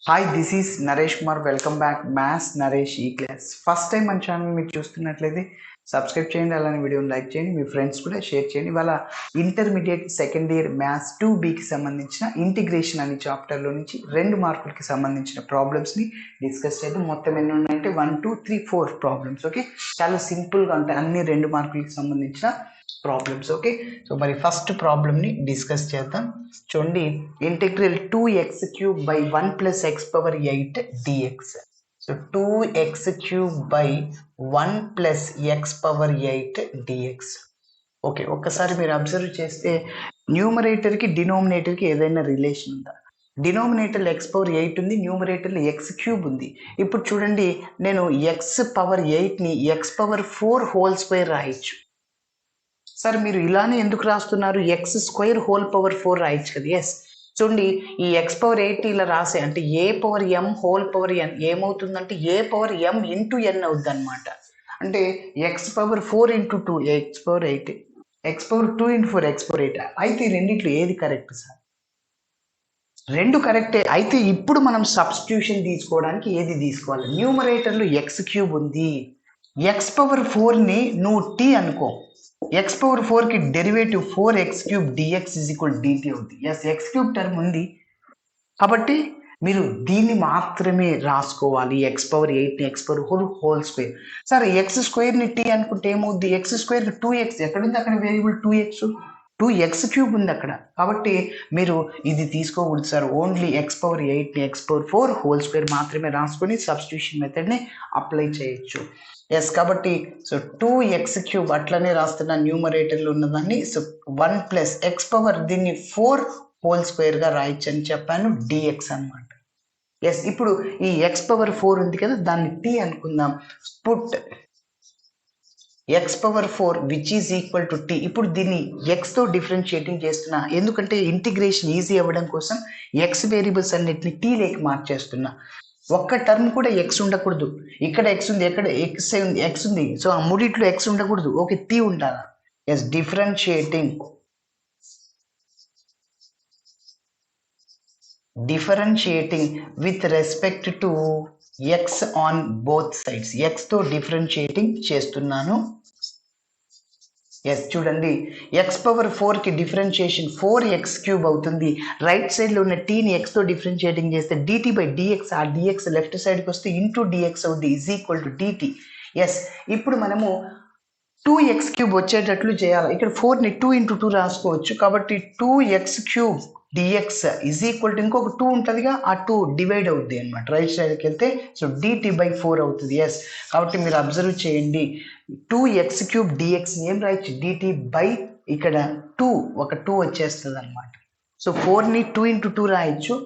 Hi, this is Naresh Kumar. Welcome back maths Naresh ఈ class. First time మన channel మీరు చూస్తున్నట్లయితే సబ్స్క్రైబ్ చేయండి, అలానే వీడియోని లైక్ చేయండి, మీ ఫ్రెండ్స్ కూడా షేర్ చేయండి. ఇవాళ ఇంటర్మీడియట్ సెకండ్ ఇయర్ మ్యాథ్స్ 2Bకి సంబంధించిన ఇంటిగ్రేషన్ అనే చాప్టర్లో నుంచి 2 మార్కులకి సంబంధించిన ప్రాబ్లమ్స్ని డిస్కస్ చేద్దాం. మొత్తం ఎన్ని ఉన్నాయంటే 1 2 3 4 ప్రాబ్లమ్స్. ఓకే, చాలా సింపుల్గా ఉంటాయి అన్ని 2 మార్కులకి సంబంధించిన ప్రాబ్లమ్స్. ఓకే, సో మరి ఫస్ట్ ప్రాబ్లమ్ని డిస్కస్ చేద్దాం. చూడండి, integral 2x³ by 1 plus x power 8 dx. So 2x³ by 1 plus x power 8 dx. Okay, ఒక్కసారి మీరు అబ్జర్వ్ చేస్తే న్యూమరేటర్కి డినోమినేటర్కి ఏదైనా రిలేషన్ ఉందా? డినోమినేటర్లో x పవర్ 8 ఉంది, న్యూమరేటర్లో x³ ఉంది. ఇప్పుడు చూడండి, నేను x పవర్ 8ని x పవర్ 4 హోల్ స్క్వేర్ రాయొచ్చు. సార్ మీరు ఇలానే ఎందుకు రాస్తున్నారు? ఎక్స్ స్క్వేర్ హోల్ పవర్ 4 రాయొచ్చు కదా. ఎస్, చూడండి, ఈ ఎక్స్ పవర్ 8 ఇలా రాసే అంటే ఏ పవర్ ఎం హోల్ పవర్ ఎన్ ఏమవుతుందంటే ఏ పవర్ ఎం ఇంటూ ఎన్ అవుద్ది అనమాట. అంటే X power 4 into 2 X power 8, X power 2 into 4 X power 8. అయితే ఈ రెండిట్లో ఏది కరెక్ట్ సార్? రెండు కరెక్టే. అయితే ఇప్పుడు మనం సబ్స్టిట్యూషన్ తీసుకోవడానికి ఏది తీసుకోవాలి? న్యూమరేటర్లో x³ ఉంది, ఎక్స్ పవర్ 4ని నువ్వు టీ అనుకో, ఎక్స్ పవర్ 4కి derivative 4x³ dx is equal dt అవుతుంది. ఎస్, x³ టర్మ్ ఉంది కాబట్టి మీరు దీన్ని మాత్రమే రాసుకోవాలి. ఎక్స్ పవర్ 8ని ఎక్స్ పవర్ హోల్ స్క్వేర్. సరే, ఎక్స్ స్క్వేర్ని టీ అనుకుంటే ఏమవుద్ది? ఎక్స్ స్క్వేర్కి 2x ఎక్కడుంది? అక్కడ వేరియబుల్ 2x³ ఉంది అక్కడ. కాబట్టి మీరు ఇది తీసుకోకూడదు సార్. ఓన్లీ ఎక్స్ పవర్ 8ని ఎక్స్ పవర్ 4 హోల్ స్క్వేర్ మాత్రమే రాసుకొని సబ్స్టిట్యూషన్ మెథడ్ని అప్లై చేయొచ్చు. ఎస్, కాబట్టి సో 2x³ అట్లనే రాస్తున్న న్యూమరేటర్లో ఉన్నదాన్ని. సో 1 ప్లస్ ఎక్స్ పవర్ దీన్ని 4 హోల్ స్క్వేర్గా రాయొచ్చు అని చెప్పాను, dx అనమాట. ఎస్, ఇప్పుడు ఈ ఎక్స్ పవర్ 4 ఉంది కదా, దాన్ని టీ అనుకుందాం. Put X power 4 which is equal to T. ఇప్పుడు దీన్ని ఎక్స్తో డిఫరెన్షియేటింగ్ చేస్తున్నా, ఎందుకంటే ఇంటిగ్రేషన్ ఈజీ అవ్వడం కోసం ఎక్స్ వేరియబుల్స్ అన్నిటిని టీ లేక మార్చేస్తున్నా. ఒక్క టర్మ్ కూడా ఎక్స్ ఉండకూడదు. ఇక్కడ ఎక్స్ ఉంది, ఎక్కడ ఎక్స్ ఉంది, సో ఆ మూడిట్లో ఎక్స్ ఉండకూడదు. ఓకే, టీ ఉండాలి. Yes, differentiating with respect to x on both sides. ఎక్స్తో డిఫరెన్షియేటింగ్ చేస్తున్నాను. ఎస్, చూడండి, ఎక్స్ పవర్ 4కి డిఫరెన్షియేషన్ 4x³ అవుతుంది. రైట్ సైడ్లో ఉన్న టీని ఎక్స్తో డిఫరెన్షియేటింగ్ చేస్తే dt బై dx, ఆ dx లెఫ్ట్ సైడ్కి వస్తే ఇంటూ dx అవుతుంది, is equal to dt. Yes, ఇప్పుడు మనము 2x³ వచ్చేటట్లు చేయాలి. ఇక్కడ 4ని 2 ఇంటూ 2 రాసుకోవచ్చు. కాబట్టి 2x³ dx is equal to ఇంకొక 2 ఉంటుందిగా, ఆ 2 డివైడ్ అవుద్ది అనమాట. రైట్ సైడ్కి వెళ్తే సో dt బై 4 అవుతుంది. ఎస్, కాబట్టి మీరు అబ్జర్వ్ చేయండి, 2x³ dx ఏం రాయొచ్చు? dt బై ఇక్కడ 2, ఒక 2 వచ్చేస్తుంది అనమాట. సో 4ని 2 ఇంటూ 2 రాయొచ్చు,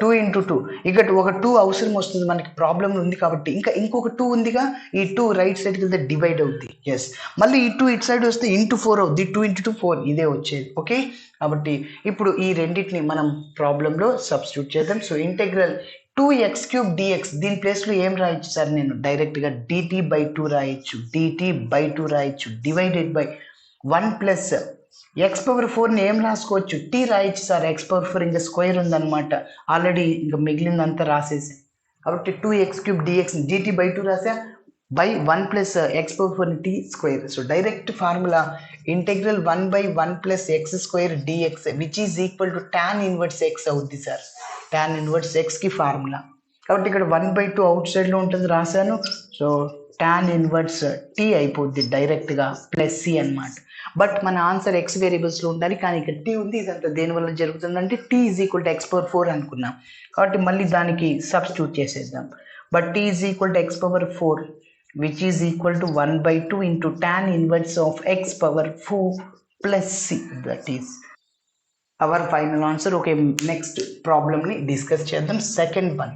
2 ఇంటూ 2. ఇక్కడ ఒక 2 అవసరం వస్తుంది, మనకి ప్రాబ్లం ఉంది కాబట్టి. ఇంకొక 2 ఉందిగా, ఈ 2 రైట్ సైడ్కి వెళ్తే డివైడ్ అవుద్ది. ఎస్, మళ్ళీ ఈ 2 ఇటు సైడ్ వస్తే ఇంటూ 4 అవుద్ది, 2 ఇంటూ 2 4, ఇదే వచ్చేది. ఓకే, కాబట్టి ఇప్పుడు ఈ రెండింటిని మనం ప్రాబ్లంలో సబ్స్టిట్యూట్ చేద్దాం. సో ఇంటెగ్రల్ 2x³ dx, దీని ప్లేస్లో ఏం రాయొచ్చు సార్? నేను డైరెక్ట్గా dt బై 2 రాయొచ్చు, dt బై 2 రాయొచ్చు, divided by 1 plus x power 4ని ఏం రాసుకోవచ్చు? టీ రాయొచ్చు సార్. ఎక్స్ పవర్ 4 ఇంకా స్క్వేర్ ఉందన్నమాట, ఆల్రెడీ ఇంకా మిగిలిందంతా రాసేసి. కాబట్టి 2x³ dx dt బై 2 రాసా, by 1 plus x power 4 t square. So direct formula integral 1 by 1 plus x square dx which is equal to tan inverse x అవుద్ది sir. tan inverse ఎక్స్కి formula. కాబట్టి ఇక్కడ 1 by 2 out సైడ్లో ఉంటుంది రాశాను. So tan inverse T అయిపోద్ది డైరెక్ట్గా, plus C అనమాట. బట్ మన ఆన్సర్ ఎక్స్ వేరియబుల్స్లో ఉండాలి, కానీ ఇక్కడ టీ ఉంది. ఇదంతా దేనివల్ల జరుగుతుందంటే T is equal to X power 4 అనుకున్నాం కాబట్టి మళ్ళీ దానికి సబ్స్టిట్యూట్ చేసేద్దాం. But T is equal to X power 4 which is equal to 1 by 2 into tan inverse of x power 4 plus c. That is our final answer. Okay, next problem ni discuss చేద్దాం. Second one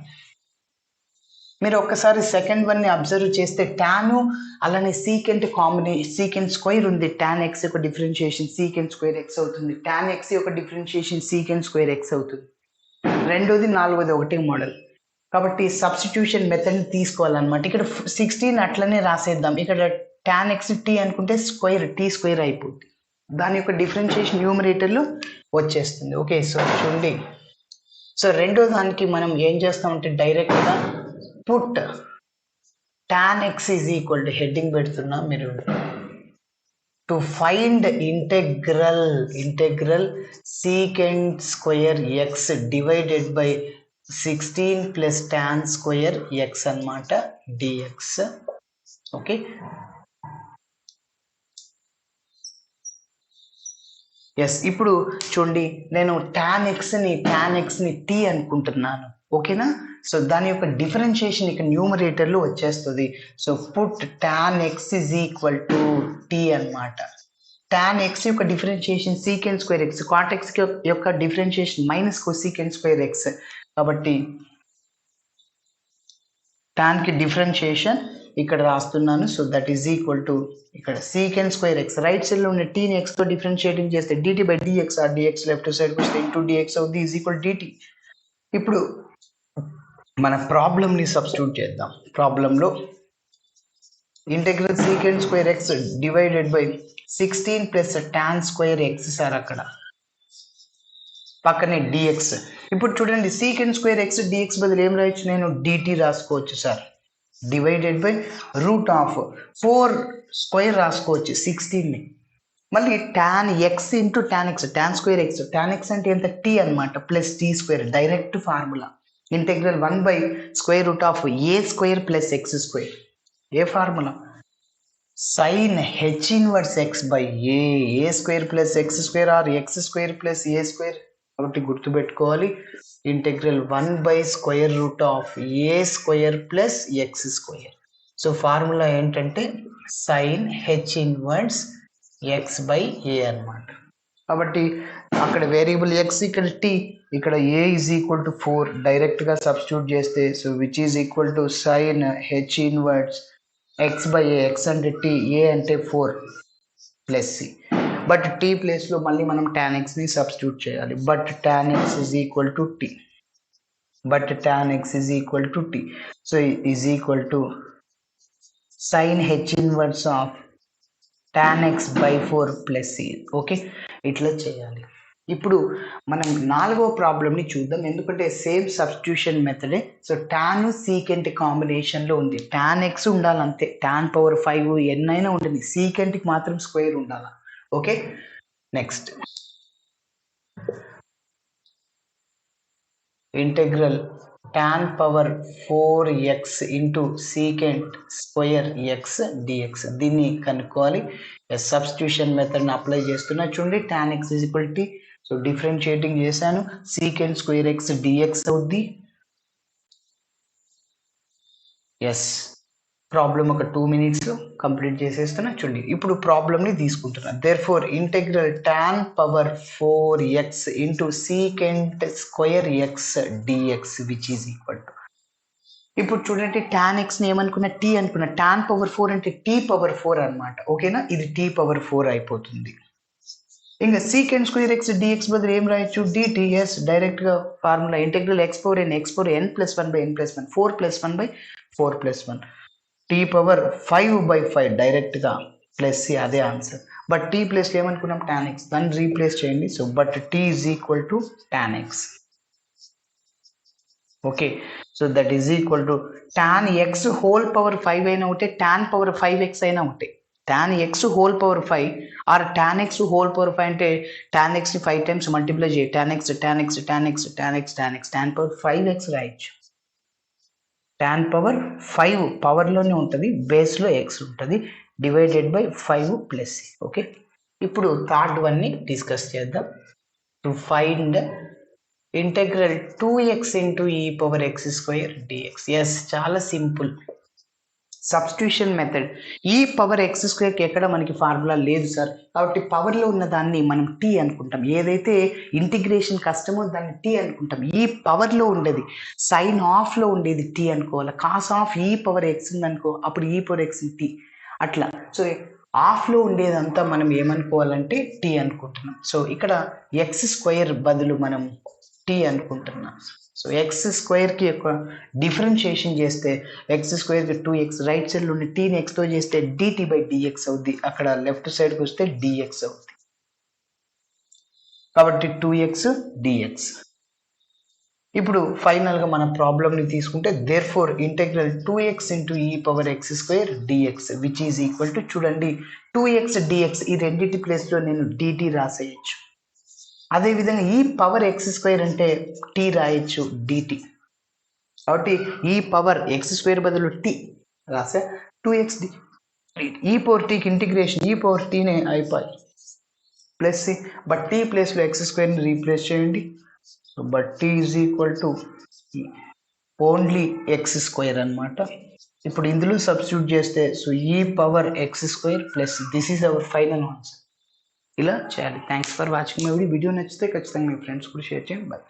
మీరు ఒక్కసారి second వన్ని observe చేస్తే tan అలానే secant secant square ఉంది. tan x యొక్క differentiation secant square x అవుతుంది, tan x యొక్క డిఫరెన్షియేషన్ సీకెంట్ స్క్వేర్ x అవుతుంది. రెండోది నాలుగోది ఒకటే మోడల్. కాబట్టి సబ్స్టిట్యూషన్ మెథడ్ తీసుకోవాలన్నమాట. ఇక్కడ 16 అట్లనే రాసేద్దాం. ఇక్కడ tan x t అనుకుంటే స్క్వేర్ t స్క్వేర్ అయిపోద్ది, దాని యొక్క డిఫరెన్షియేషన్ న్యూమరేటర్లో వచ్చేస్తుంది. ఓకే, సో చూడండి, సో రెండో దానికి మనం ఏం చేస్తామంటే డైరెక్ట్గా put tan x is equal to heading పెడుతున్నా మీరు to find integral secant square x divided by 16 plus tan square x అన్నమాట dx. Okay, yes. ఇప్పుడు చూడండి, నేను tan x ని t అనుకుంటున్నాను. ఓకేనా? సో దాని యొక్క డిఫరెన్షియేషన్ ఇక్కడ న్యూమరేటర్లో వచ్చేస్తుంది. So put tan x is equal to t అన్నమాట. tan x యొక్క differentiation secant square x, cot x యొక్క differentiation minus cosecant square x. కాబట్టి tan కి డిఫరెన్షియేషన్ ఇక్కడ రాస్తున్నాను. So that is equal to ఇక్కడ secant square x, right side లో ఉన్న t ని x తో డిఫరెన్షియేటింగ్ చేస్తే dt బై dx, ఆ dx లెఫ్ట్ సైడ్ వస్తే ఇంటూ dx అవుతుంది, ఈజ్ ఈక్వల్ dt. ఇప్పుడు మన ప్రాబ్లమ్ ని సబ్స్టిట్యూట్ చేద్దాం. ప్రాబ్లంలో integral secant square x divided by 16 plus tan square x sir, అక్కడ పక్కనే dx. ఇప్పుడు చూడండి, secant స్క్వేర్ x dx బదులు ఏం రాయొచ్చు, నేను dt రాసుకోవచ్చు sir. Divided by root of 4 square రాసుకోవచ్చు 16ని. మళ్ళీ tan x into tan x, tan square x, tan x అంటే ఎంత t అనమాట, plus t square. Direct formula integral 1 by square root of a square plus x square. ఏ formula? sin h inverse x by a square plus x square or x square plus a square. కాబట్టి గుర్తుపెట్టుకోవాలి, integral 1 by square root of a square plus x square. So formula ఏంటంటే sin h inverse x by a అన్నమాట. కాబట్టి అక్కడ variable x, ఇక్కడ t, ఇక్కడ a is equal to 4. డైరెక్ట్గా substitute చేస్తే so which is equal to sin h inverse x by a. x అంటే t, a అంటే 4 ప్లస్ c. బట్ t ప్లేస్లో మళ్ళీ మనం tan x ని సబ్స్టిట్యూట్ చేయాలి. But tan x is equal to t. So is equal to sin h inverse of tan x by 4 plus c. Okay, ఇట్లా చేయాలి. ఇప్పుడు మనం 4వ ప్రాబ్లమ్ని చూద్దాం, ఎందుకంటే సేమ్ సబ్స్టిట్యూషన్ మెథడే. సో tan secant కాంబినేషన్లో ఉంది. tan x ఉండాలి అంతే, tan పవర్ 5 ఎన్నైనా ఉంటుంది, secantకి మాత్రం స్క్వేర్ ఉండాలి. Okay, next integral tan power 4x into secant square x dx. దీన్ని కనుక్కోవాలి. సబ్స్టిట్యూషన్ మెథడ్ని అప్లై చేస్తున్నా. చూడండి, tan x is equal to, so differentiating చేశాను, secant స్క్వేర్ x dx అవుద్ది. ఎస్, ప్రాబ్లం ఒక 2 minutesలో కంప్లీట్ చేసేస్తున్నా. చూడండి, ఇప్పుడు ప్రాబ్లమ్ని తీసుకుంటున్నా. Therefore integral tan power 4x into secant square x dx which is equal to, ఇప్పుడు చూడండి tan x ని ఏమనుకున్నా, t అనుకున్నా. tan పవర్ 4 అంటే t పవర్ 4 అనమాట. ఓకేనా? ఇది t పవర్ 4 అయిపోతుంది. ఇంకా secant స్క్వేర్ x dx బదులు ఏం రాయొచ్చు, dt. ఎస్, డైరెక్ట్గా formula integral x power n plus 1 by n plus 1, 4 plus 1 by 4 plus 1, t power 5 by 5 డైరెక్ట్గా ప్లస్ సి, అదే ఆన్సర్. బట్ t ప్లేస్లో ఏమనుకున్నాం, tan x, దాన్ని రీప్లేస్ చేయండి. So but t is equal to tan x. Okay, so that is equal to tan x whole power 5 అయినా ఒకటే, tan power 5x అయినా ఒకటే. tan x whole power 5 or tan x whole power 5 అంటే tan x ని 5 times multiply చేయి, tan x tan power 5x రాయొచ్చు. tan power 5 పవర్లోనే ఉంటుంది, బేస్లో x ఉంటుంది, divided by 5 plus c. Okay, ఇప్పుడు థర్డ్ వన్ని డిస్కస్ చేద్దాం. To find integral 2x into e power x square dx. Yes, చాలా simple substitution method. E power x స్క్వేర్కి ఎక్కడ మనకి ఫార్ములా లేదు సార్, కాబట్టి పవర్లో ఉన్న దాన్ని మనం t అనుకుంటాం. ఏదైతే ఇంటిగ్రేషన్ కష్టమో దాన్ని t అనుకుంటాం. ఈ పవర్లో ఉండేది, సైన్ ఆఫ్లో ఉండేది t అనుకోవాలి. కాస్ ఆఫ్ ఈ పవర్ x ఉందనుకో, అప్పుడు ఈ పవర్ x t అట్లా. సో ఆఫ్లో ఉండేదంతా మనం ఏమనుకోవాలంటే t అనుకుంటున్నాం. సో ఇక్కడ x స్క్వేర్ బదులు మనం t అనుకుంటున్నాం. సో ఎక్స్ స్క్వేర్కి యొక్క డిఫరెన్షియేషన్ చేస్తే ఎక్స్ స్క్వేర్కి 2x, రైట్ సైడ్లో ఉండి టీని ఎక్స్తో చేస్తే dt బై dx అవుద్ది, అక్కడ లెఫ్ట్ సైడ్కి వస్తే dx అవుద్ది. కాబట్టి 2x dx. ఇప్పుడు ఫైనల్గా మన ప్రాబ్లమ్ని తీసుకుంటే there four integral 2x into e power X square dx which is equal to చూడండి 2x డిఎక్స్ ఈ రెండింటి ప్లేస్లో నేను డిటి రాసేయచ్చు. అదేవిధంగా ఈ పవర్ ఎక్స్ స్క్వేర్ అంటే టీ రాయొచ్చు డిటి. కాబట్టి ఈ పవర్ ఎక్స్ స్క్వేర్ బదులు టీ రాసే 2x డి ఈ పవర్ టీకి ఇంటిగ్రేషన్ ఈ పవర్ టీనే అయిపోయి ప్లస్ సి బట్ టీ ప్లేస్లో ఎక్స్ స్క్వేర్ని రీప్లేస్ చేయండి. So but T is equal to only X square అనమాట. ఇప్పుడు ఇందులో సబ్స్టిట్యూట్ చేస్తే so e power X square plus this is our final answer. ఇలా చేయాలి. Thanks for watching my video. Video నచ్చితే ఖచ్చితంగా మీ ఫ్రెండ్స్ కూడా షేర్ చేయండి. బాయ్.